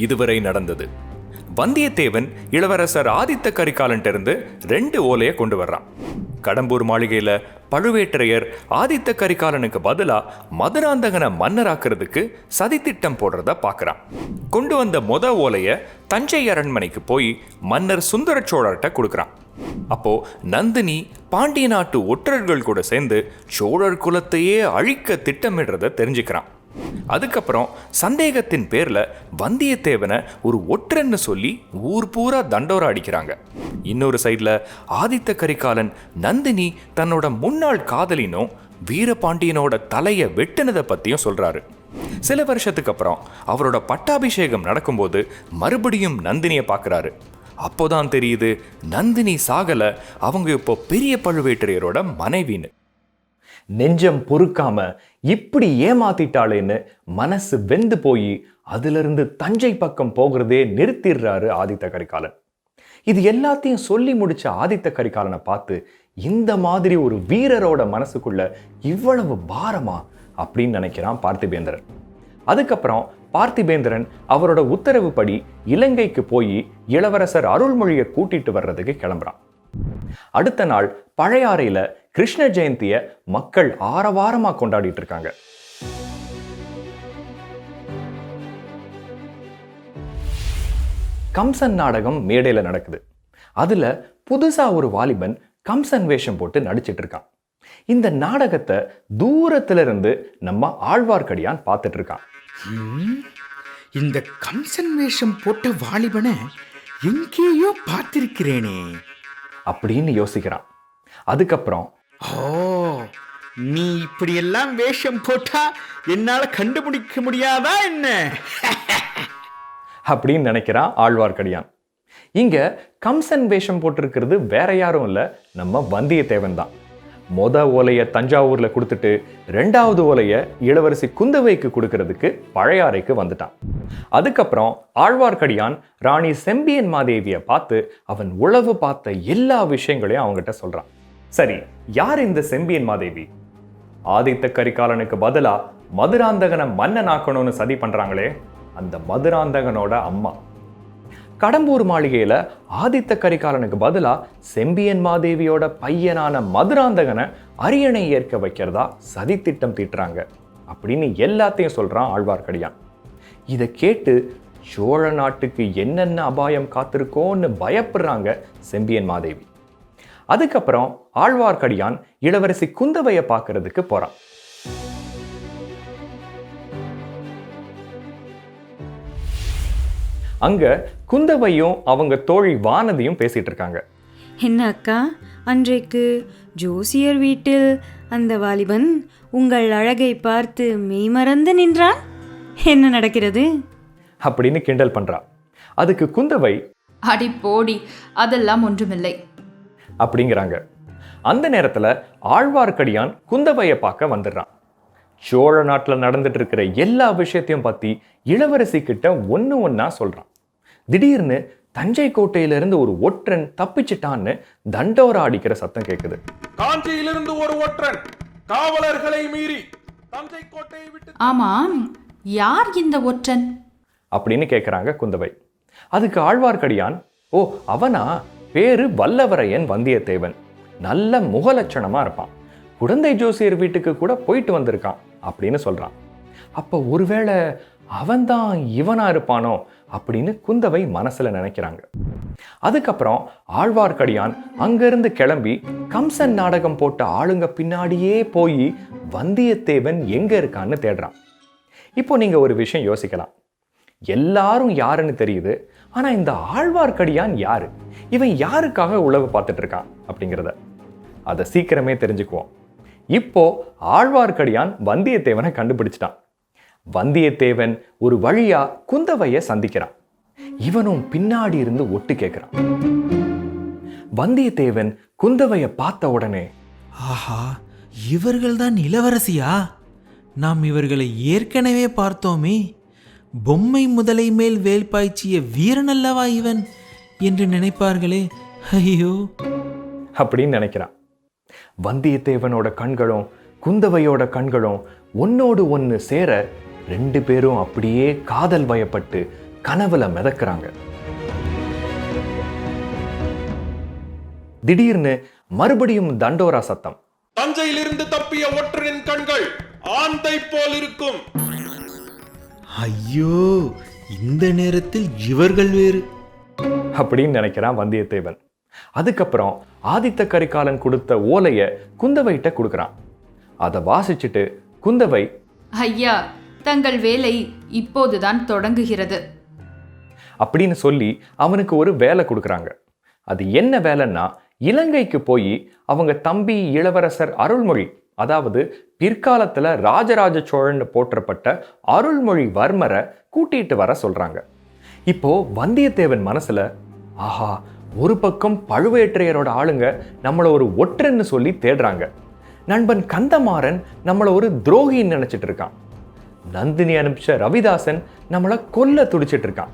இதுவரை நடந்தது. வந்தியத்தேவன் இளவரசர் ஆதித்த கரிகாலன்ட்டிருந்து 2 ஓலையை கொண்டு வர்றான். கடம்பூர் மாளிகையில பழுவேட்டரையர் ஆதித்த கரிகாலனுக்கு பதிலா மதுராந்தகனை மன்னராக்குறதுக்கு சதித்திட்டம் போடுறத பார்க்கறான். கொண்டு வந்த ஓலைய தஞ்சை அரண்மனைக்கு போய் மன்னர் சுந்தர சோழர்கிட்ட கொடுக்குறான். அப்போ நந்தினி பாண்டிய நாட்டு ஒற்றர்கள் கூட சேர்ந்து சோழர் குலத்தையே அழிக்க திட்டமிடுறத தெரிஞ்சுக்கிறான். அதுக்கப்புறம் சந்தேகத்தின் பேர்ல வந்தியத்தேவனை ஒரு ஒற்றன்னு சொல்லி ஊர் பூரா தண்டோரா அடிக்கிறாங்க. இன்னொரு சைட்ல ஆதித்த கரிகாலன் நந்தினி தன்னோட முன்னாள் காதலினும் வீரபாண்டியனோட தலையை வெட்டினதை பத்தியும் சொல்றாரு. சில வருஷத்துக்கு அப்புறம் அவரோட பட்டாபிஷேகம் நடக்கும்போது மறுபடியும் நந்தினியை பார்க்கறாரு. அப்போதான் தெரியுது நந்தினி சாகல, அவங்க இப்போ பெரிய பழுவேட்டரையரோட மனைவின்னு. நெஞ்சம் பொறுக்காம இப்படி ஏமாத்திட்டாளேன்னு மனசு வெந்து போய் அதிலிருந்து தஞ்சை பக்கம் போகிறதே நிறுத்திடுறாரு ஆதித்த கரிகாலன். இது எல்லாத்தையும் சொல்லி முடிச்ச ஆதித்த கரிகாலனை பார்த்து இந்த மாதிரி ஒரு வீரரோட மனசுக்குள்ள இவ்வளவு பாரமா அப்படின்னு நினைக்கிறான் பார்த்திபேந்திரன். அதுக்கப்புறம் பார்த்திபேந்திரன் அவரோட உத்தரவுப்படி இலங்கைக்கு போய் இளவரசர் அருள்மொழியை கூட்டிட்டு வர்றதுக்கு கிளம்புறான். அடுத்த நாள் பழையாறையில கிருஷ்ண ஜெயந்திய மக்கள் ஆரவாரமா கொண்டாடிட்டு இருக்காங்க. கம்சன் நாடகம் மேடையில நடக்குது. அதுல புதுசா ஒரு வாலிபன் கம்சன் வேஷம் போட்டு நடிச்சிட்டு இருக்கான். இந்த நாடகத்தை தூரத்துல இருந்து நம்ம ஆழ்வார்க்கடியான் பார்த்துட்டு இருக்கான். இந்த கம்சன் வேஷம் போட்ட வாலிபனை எங்கேயோ பார்த்திருக்கிறேனே அப்படின்னு யோசிக்கிறான். அதுக்கப்புறம் நீ இப்படியெல்லாம் வேஷம் போட்டா என்னால கண்டுபிடிக்க முடியாதா என்ன அப்படின்னு நினைக்கிறான் ஆழ்வார்க்கடியான். இங்க கம்சன் வேஷம் போட்டிருக்கிறது வேற யாரும் இல்ல, நம்ம வந்தியத்தேவன் தான். ஓலைய தஞ்சாவூர்ல கொடுத்துட்டு 2வது ஓலைய இளவரசி குந்தவைக்கு கொடுக்கறதுக்கு பழையாறைக்கு வந்துட்டான். அதுக்கப்புறம் ஆழ்வார்க்கடியான் ராணி செம்பியன் மாதேவியை பார்த்து அவன் உளவு பார்த்த எல்லா விஷயங்களையும் அவங்ககிட்ட சொல்றான். சரி, யார் இந்த செம்பியன் மாதேவி? ஆதித்த கரிகாலனுக்கு பதிலா மதுராந்தகனை மன்னனாக்கணும்னு சதி பண்றாங்களே, அந்த மதுராந்தகனோட அம்மா. கடம்பூர் மாளிகையில ஆதித்த கரிகாலனுக்கு பதிலா செம்பியன் மாதேவியோட பையனான மதுராந்தகனை அரியணை ஏற்க வைக்கிறதா சதி திட்டம் தீட்டுறாங்க அப்படின்னு எல்லாத்தையும் சொல்றான் ஆழ்வார்க்கடியான். இதை கேட்டு சோழ நாட்டுக்கு என்னென்ன அபாயம் காத்திருக்கோன்னு பயப்படுறாங்க செம்பியன் மாதேவி. அதுக்கப்புறம் ஆழ்வார்க்கடியான் இளவரசி குந்தவையை பார்க்கறதுக்கு போறான். அங்க குந்தவையும் அவங்க தோழி வானதியும் பேசிட்டு இருக்காங்க. என்ன அக்கா, அன்றைக்கு ஜோசியர் வீட்டில் அந்த வாலிபன் உங்கள் அழகை பார்த்து மெய்மறந்து நின்றான், என்ன நடக்கிறது அப்படின்னு கிண்டல் பண்றா. அதுக்கு குந்தவை, அடி போடி, அதெல்லாம் ஒன்றுமில்லை அப்படிங்கிறாங்க. அந்த நேரத்துல ஆழ்வார்க்கடியான் குந்தவையை பார்க்க வந்துடுறான். சோழ நாட்டில் நடந்துட்டு இருக்கிற எல்லா விஷயத்தையும் பத்தி இளவரசி கிட்ட ஒன்னா சொல்றான். திடீர்னு தஞ்சை கோட்டையிலிருந்து ஒரு ஒற்றன் தப்பிச்சிட்டான்னு தண்டோரா அடிக்கிற சத்தம் கேட்குது. காஞ்சியிலிருந்து ஒரு ஒற்றன் காவலர்களை மீறி தஞ்சை கோட்டையை விட்டு. ஆமாம், யார் இந்த ஒற்றன் அப்படின்னு கேட்கிறாங்க குந்தவை. அதுக்கு ஆழ்வார்க்கடியான், ஓ அவனா, பேரு வல்லவரையன் வந்தியத்தேவன், நல்ல முகலட்சணமா இருப்பான், குடந்தை ஜோசியர் வீட்டுக்கு கூட போயிட்டு வந்திருக்கான் அப்படின்னு சொல்றான். அப்ப ஒருவேளை அவன்தான் இவனா இருப்பானோ அப்படின்னு குந்தவை மனசுல நினைக்கிறாங்க. அதுக்கப்புறம் ஆழ்வார்க்கடியான் அங்கிருந்து கிளம்பி கம்சன் நாடகம் போட்ட ஆளுங்க பின்னாடியே போய் வந்தியத்தேவன் எங்க இருக்கான்னு தேடுறான். இப்போ நீங்க ஒரு விஷயம் யோசிக்கலாம். எல்லாரும் யாருன்னு தெரியுது, ஆனா இந்த ஆழ்வார்க்கடியான் யாரு, இவன் யாருக்காக உளவு பார்த்துட்டு இருக்கான் அப்படிங்கிறத அதை சீக்கிரமே தெரிஞ்சுக்குவோம். இப்போ ஆழ்வார்க்கடியான் வந்தியத்தேவனை கண்டுபிடிச்சிட்டான். வந்தியத்தேவன் ஒரு வழியா குந்தவையை சந்திக்கிறான். இவனும் பின்னாடி இருந்து ஒட்டு கேட்கிறான். வந்தியத்தேவன் குந்தவையை பார்த்த உடனே, ஆஹா, இவர்கள்தான் இளவரசியா? நாம் இவர்களை ஏற்கனவே பார்த்தோமே. பொம்மை முதலை மேல் வேல் பாய்ச்சிய வீரனல்லவா இவன் என்று நினைப்பார்களே. ஐயோ அப்படின்னு நினைக்கிறான். வந்தியத்தேவனோட கண்களும் குந்தவையோட கண்களும் ஒன்னோடு ஒன்று சேர 2 பேரும் அப்படியே காதல் வயப்பட்டு கனவுல மிதக்குறாங்க. திடீர்னு மறுபடியும் தண்டோரா சத்தம். தஞ்சையிலிருந்து தப்பிய ஒற்றனின் கண்கள் ஆந்தை போல் இருக்கும். ஐயோ, இந்த நேரத்தில் இவர்கள் வேறு அப்படின்னு நினைக்கிறான் வந்தியத்தேவன். அதுக்கப்புறம் ஆதித்த கரிகாலன் கொடுத்த ஓலைய குந்தவைகிட்ட கொடுக்கறான். அதை வாசிச்சுட்டு குந்தவை, ஐயா, தங்கள் வேலை இப்போதுதான் தொடங்குகிறது அப்படின்னு சொல்லி அவனுக்கு ஒரு வேலை கொடுக்குறாங்க. அது என்ன வேலைன்னா, இலங்கைக்கு போய் அவங்க தம்பி இளவரசர் அருள்மொழி, அதாவது பிற்காலத்துல ராஜராஜ சோழன் போற்றப்பட்ட அருள்மொழிவர்மரை கூட்டிட்டு வர சொல்றாங்க. இப்போ வந்தியத்தேவன் மனசுல, ஆஹா, ஒரு பக்கம் பழுவேற்றையரோட ஆளுங்க நம்மள ஒரு ஒற்றன்னு சொல்லி தேடுறாங்க, நண்பன் கந்தமாறன் நம்மள ஒரு துரோகின்னு நினைச்சிட்டு இருக்கான், நந்தினி அனுப்பிச்ச ரவிதாசன் நம்மள கொல்ல துடிச்சிட்டு இருக்கான்,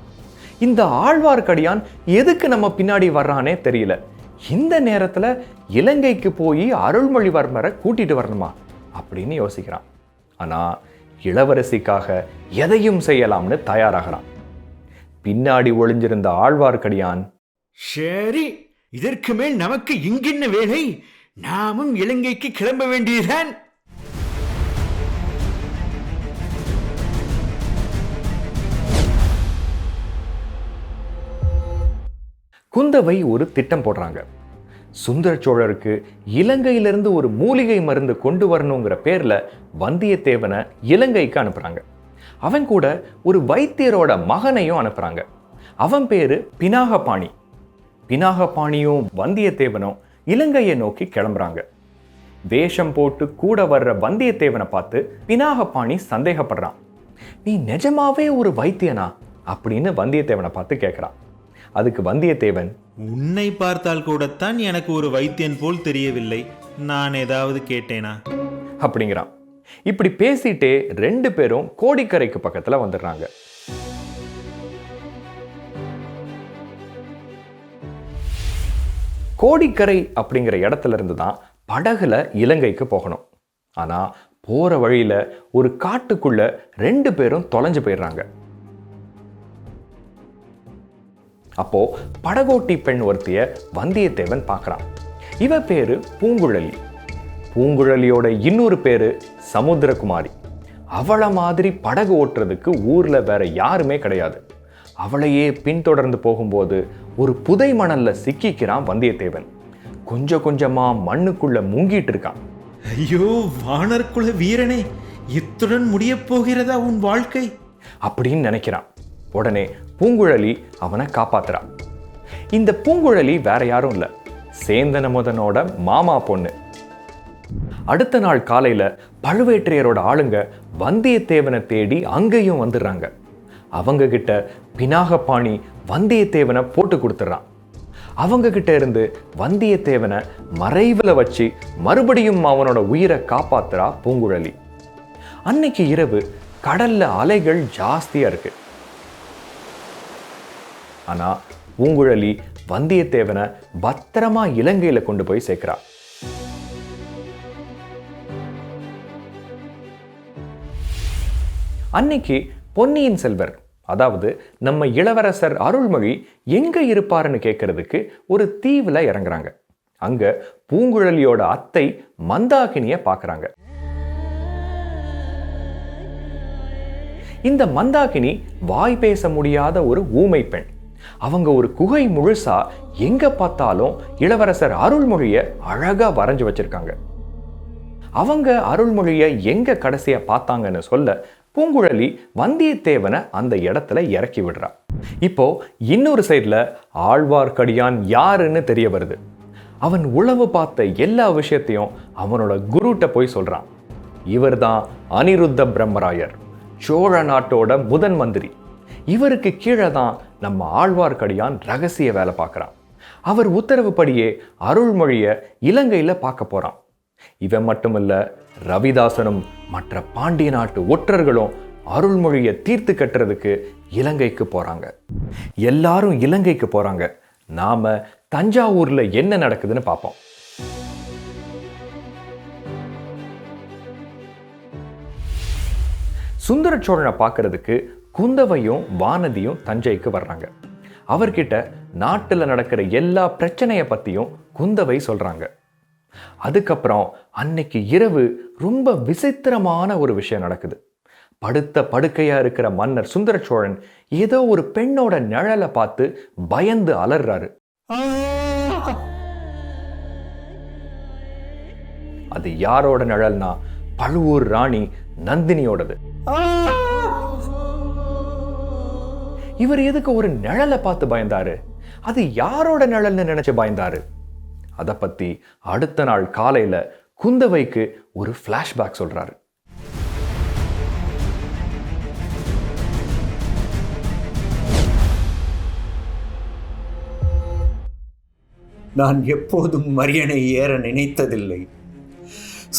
இந்த ஆழ்வார்க்கடியான் எதுக்கு நம்ம பின்னாடி வர்றானே தெரியல, இந்த நேரத்துல இலங்கைக்கு போய் அருள்மொழிவர்மரை கூட்டிட்டு வரணுமா அப்படின்னு யோசிக்கிறான். ஆனா இளவரசிக்காக எதையும் செய்யலாம்னு தயாராகிறான். பின்னாடி ஒளிஞ்சிருந்த ஆழ்வார்க்கடியான், சரி, இதற்கு மேல் நமக்கு இங்கென்ன வேலை, நாமும் இலங்கைக்கு கிளம்ப வேண்டியதுதான். குந்தவை ஒரு திட்டம் போடுறாங்க. சுந்தர சோழருக்கு இலங்கையிலிருந்து ஒரு மூலிகை மருந்து கொண்டு வரணுங்கிற பேர்ல வந்தியத்தேவனை இலங்கைக்கு அனுப்புறாங்க. அவன் கூட ஒரு வைத்தியரோட மகனையும் அனுப்புறாங்க. அவன் பேரு பினாகபாணி. பினாகபாணியும் வந்தியத்தேவனும் இலங்கையை நோக்கி கிளம்புறாங்க. வேஷம் போட்டு கூட வர்ற வந்தியத்தேவனை பார்த்து பினாகபாணி சந்தேகப்படுறான். நீ நிஜமாவே ஒரு வைத்தியனா அப்படின்னு வந்தியத்தேவனை பார்த்து கேட்கிறான். அதுக்கு வந்தியத்தேவன், உன்னை பார்த்தால் கூடத்தான் எனக்கு ஒரு வைத்தியன் போல் தெரியவில்லை, நான் ஏதாவது கேட்டேனா அப்படிங்கிறான். இப்படி பேசிட்டே ரெண்டு பேரும் கோடிக்கரைக்கு பக்கத்துல வந்துடுறாங்க. கோடிக்கரை அப்படிங்கிற இடத்துல இருந்து தான் படகுல இலங்கைக்கு போகணும். ஆனா போற வழியில ஒரு காட்டுக்குள்ள ரெண்டு பேரும் தொலைஞ்சு போயிடுறாங்க. அப்போ படகோட்டி பெண் ஒருத்திய வந்தியத்தேவன் பார்க்கறான். இவ பேரு பூங்குழலி. பூங்குழலியோட இன்னொரு பேரு சமுத்திரகுமாரி. அவளை மாதிரி படகு ஓட்டுறதுக்கு ஊர்ல வேற யாருமே கிடையாது. அவளையே பின்தொடர்ந்து போகும்போது ஒரு புதை மணல்ல சிக்கிக்கிறான் வந்தியத்தேவன். கொஞ்சம் கொஞ்சமா மண்ணுக்குள்ள முங்கிட்டு இருக்கான். ஐயோ, வானர்குல வீரனே, இத்துடன் முடிய போகிறதா உன் வாழ்க்கை அப்படின்னு நினைக்கிறான். உடனே பூங்குழலி அவனை காப்பாத்துறான். இந்த பூங்குழலி வேற யாரும் இல்ல, சேந்தன் அமுதனோட மாமா பொண்ணு. அடுத்த நாள் காலையில பழுவேற்றையரோட ஆளுங்க வந்தியத்தேவனை தேடி அங்கேயும் வந்துடுறாங்க. அவங்க கிட்ட பினாகபாணி வந்தியத்தேவனை போட்டு கொடுத்துட்றான். அவங்க கிட்ட இருந்து வந்தியத்தேவனை மறைவுல வச்சு மறுபடியும் அவனோட உயிரை காப்பாத்துறா பூங்குழலி. அன்னைக்கு இரவு கடல்ல அலைகள் ஜாஸ்தியா இருக்கு. ஆனா பூங்குழலி வந்தியத்தேவனை பத்திரமா இலங்கையில கொண்டு போய் சேர்க்கிறா. அன்னைக்கு பொன்னியின் செல்வர், அதாவது நம்ம இளவரசர் அருள்மொழி எங்க இருப்பாருன்னு கேட்கறதுக்கு ஒரு தீவுல இறங்குறாங்க. அங்க பூங்குழலியோட அத்தை மந்தாகினிய பாக்குறாங்க. இந்த மந்தாகினி வாய் பேச முடியாத ஒரு ஊமை பெண். அவங்க ஒரு குகை முழுசா எங்க பார்த்தாலும் இளவரசர் அருள்மொழிய அழகா வரைஞ்சு வச்சிருக்காங்க. அவங்க அருள்மொழிய எங்க கடைசியா பார்த்தாங்கன்னு சொல்ல பூங்குழலி வந்தியத்தேவனை அந்த இடத்துல இறக்கி விடுறா. இப்போ இன்னொரு சைட்ல ஆழ்வார்க்கடியான் யாருன்னு தெரிய வருது. அவன் உளவு பார்த்த எல்லா விஷயத்தையும் அவனோட குருட்ட போய் சொல்றான். இவர் தான் அனிருத்த பிரம்மராயர், சோழ நாட்டோட முதன் மந்திரி. இவருக்கு கீழே தான் நம்ம ஆழ்வார்க்கடியான் ரகசிய வேலை பார்க்குறான். அவர் உத்தரவுப்படியே அருள்மொழிய இலங்கையில பார்க்க போறான். இவன் மட்டுமல்ல, ரவிதாசனும் மற்ற பாண்டிய நாட்டு ஒற்றர்களும் அருள்மொழியை தீர்த்து கட்டுறதுக்கு இலங்கைக்கு போறாங்க. எல்லாரும் இலங்கைக்கு போறாங்க. நாம தஞ்சாவூர்ல என்ன நடக்குதுன்னு பார்ப்போம். சுந்தர சோழனை பார்க்கறதுக்கு குந்தவையும் வானதியும் தஞ்சைக்கு வர்றாங்க. அவர்கிட்ட நாட்டில் நடக்கிற எல்லா பிரச்சனையை பற்றியும் குந்தவை சொல்றாங்க. அதுக்கப்புறம் அன்னைக்கு இரவு ரொம்ப விசித்திரமான ஒரு விஷயம் நடக்குது. படுத்த படுக்கையா இருக்கிற மன்னர் சுந்தர சோழன் ஏதோ ஒரு பெண்ணோட நிழலை பார்த்து பயந்து அலறாரு. அது யாரோட நிழல்னா பழுவூர் ராணி நந்தினியோடது. இவர் எதுக்கு ஒரு நிழலை பார்த்து பயந்தாரு? அது யாரோட நிழல்னு நினைச்சு பயந்தாரு? அதை பத்தி அடுத்த நாள் காலையில குந்தவைக்கு ஒரு பிளாஷ்பேக் சொல்றாரு. நான் எப்போதும் மரியணை ஏற நினைத்ததில்லை.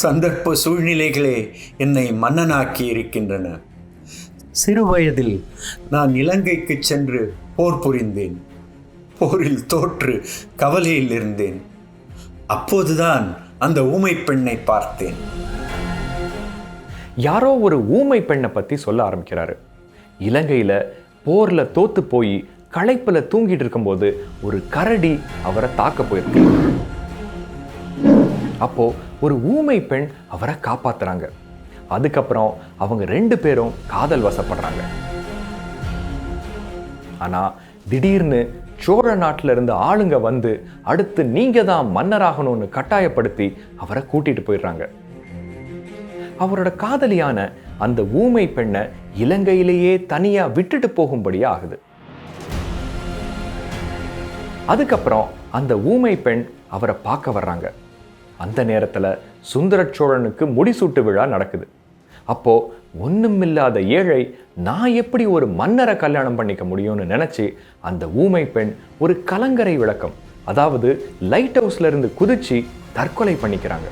சந்தர்ப்ப சூழ்நிலைகளே என்னை மன்னனாக்கி இருக்கின்றன. சிறுவயதில் நான் இலங்கைக்கு சென்று போர் புரிந்தேன். போரில் தோற்று கவலையில் இருந்தேன். அப்போதுதான் அந்த ஊமை பெண்ணை பார்த்தேன். யாரோ ஒரு ஊமை பெண்ணை பத்தி சொல்ல ஆரம்பிக்கிறாரு. இலங்கையில போர்ல தோத்து போய் களைப்புல தூங்கிட்டு இருக்கும்போது ஒரு கரடி அவரை தாக்க போயிருக்கு. அப்போ ஒரு ஊமை பெண் அவரை காப்பாத்துறாங்க. அதுக்கப்புறம் அவங்க 2 பேரும் காதல் வசப்படுறாங்க. ஆனா திடீர்னு சோழ நாட்டில இருந்து ஆளுங்க வந்து அடுத்து நீங்க தான் மன்னராகணும்னு கட்டாயப்படுத்தி அவரை கூட்டிட்டு போயிடுறாங்க. அவரோட காதலியான அந்த ஊமை பெண்ணை இலங்கையிலேயே தனியா விட்டுட்டு போகும்படியா ஆகுது. அதுக்கப்புறம் அந்த ஊமை பெண் அவரை பார்க்க வர்றாங்க. அந்த நேரத்துல சுந்தர சோழனுக்கு முடிசூட்டு விழா நடக்குது. அப்போ ஒண்ணுமில்லாத ஏழை நான் எப்படி ஒரு மன்னரை கல்யாணம் பண்ணிக்க முடியும்னு நினைச்சு அந்த ஊமை பெண் ஒரு கலங்கரை விளக்கம், அதாவது லைட் ஹவுஸ்ல இருந்து குதிச்சு தற்கொலை பண்ணிக்கிறாங்க.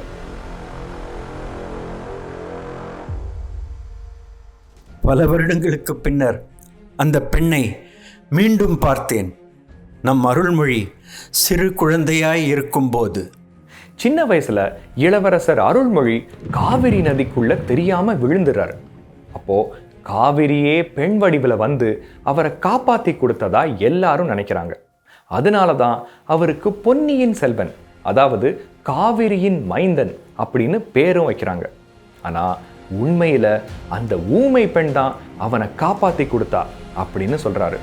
பல வருடங்களுக்கு பின்னர் அந்த பெண்ணை மீண்டும் பார்த்தேன். நம் அருள்மொழி சிறு குழந்தையாய் இருக்கும்போது. சின்ன வயசுல இளவரசர் அருள்மொழி காவிரி நதிக்குள்ள தெரியாம விழுந்துறாரு. அப்போ காவிரியே பெண் வடிவில் வந்து அவரை காப்பாத்தி கொடுத்ததா எல்லாரும் நினைக்கிறாங்க. அதனாலதான் அவருக்கு பொன்னியின் செல்வன், அதாவது காவிரியின் மைந்தன் அப்படின்னு பேரும் வைக்கிறாங்க. ஆனா உண்மையில அந்த ஊமை பெண் தான் அவனை காப்பாத்தி கொடுத்தா அப்படின்னு சொல்றாரு.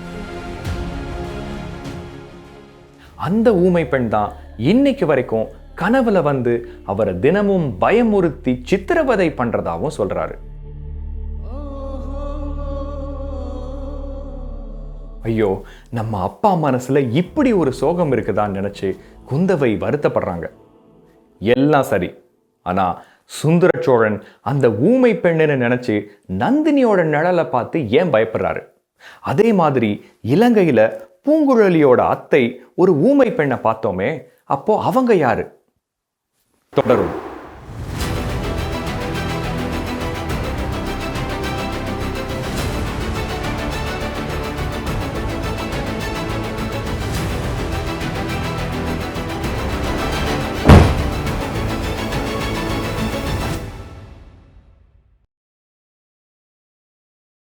அந்த ஊமை பெண் தான் இன்னைக்கு வரைக்கும் கனவுல வந்து அவரை தினமும் பயமுறுத்தி சித்திரவதை பண்றதாவும் சொல்றாரு. ஐயோ, நம்ம அப்பா மனசுல இப்படி ஒரு சோகம் இருக்குதான்னு நினைச்சு குந்தவை வருத்தப்படுறாங்க. எல்லாம் சரி, ஆனா சுந்தர சோழன் அந்த ஊமை பெண்ணுன்னு நினைச்சு நந்தினியோட நிழலை பார்த்து ஏன் பயப்படுறாரு? அதே மாதிரி இலங்கையில பூங்குழலியோட அத்தை ஒரு ஊமை பெண்ணை பார்த்தோமே, அப்போ அவங்க யாரு? தொடரும்.